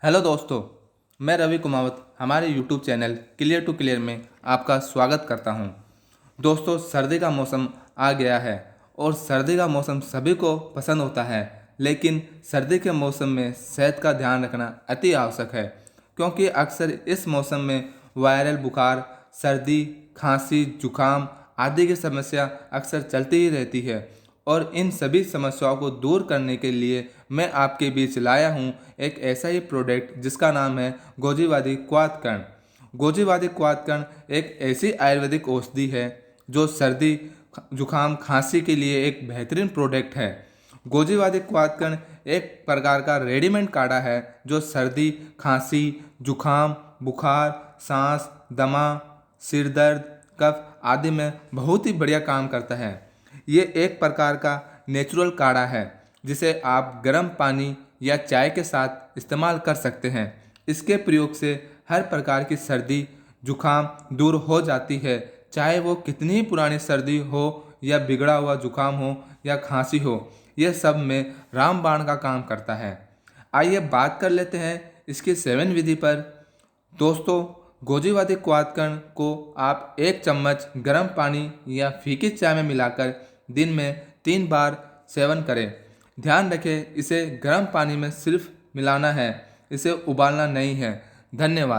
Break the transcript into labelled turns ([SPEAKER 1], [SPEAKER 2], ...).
[SPEAKER 1] Hello दोस्तों, मैं रवि कुमावत हमारे YouTube channel clear to clear में आपका स्वागत करता हूं। दोस्तों, सर्दी का मौसम आ गया है और सर्दी का मौसम सभी को पसंद होता है, लेकिन सर्दी के मौसम में सेहत का ध्यान रखना अति आवश्यक है, क्योंकि अक्सर इस मौसम में वायरल बुखार, सर्दी, खांसी, जुकाम आदि की समस्या अक्सर चलती ही रहती है। और इन सभी समस्याओं को दूर करने के लिए मैं आपके बीच लाया हूँ एक ऐसा ही प्रोडक्ट जिसका नाम है गोजीवादी क्वाथकर्ण। गोजीवादी क्वाथकर्ण एक ऐसी आयुर्वेदिक औषधि है जो सर्दी, जुकाम, खांसी के लिए एक बेहतरीन प्रोडक्ट है। गोजीवादी क्वाथकर्ण एक प्रकार का रेडीमेड काढ़ा है जो सर्दी, खांसी, जुकाम, बुखार, सांस, दमा, सिर दर्द, कफ आदि में बहुत ही बढ़िया काम करता है। ये एक प्रकार का नेचुरल काढ़ा है जिसे आप गर्म पानी या चाय के साथ इस्तेमाल कर सकते हैं। इसके प्रयोग से हर प्रकार की सर्दी, जुकाम दूर हो जाती है, चाहे वो कितनी ही पुरानी सर्दी हो या बिगड़ा हुआ जुकाम हो या खांसी हो। यह सब में रामबाण का काम करता है। आइए बात कर लेते हैं इसकी सेवन विधि पर। दोस्तों, गोजीवादी क्वाथकर्ण को आप 1 चम्मच गर्म पानी या फीकी चाय में मिलाकर दिन में 3 बार सेवन करें। ध्यान रखें, इसे गर्म पानी में सिर्फ मिलाना है, इसे उबालना नहीं है। धन्यवाद।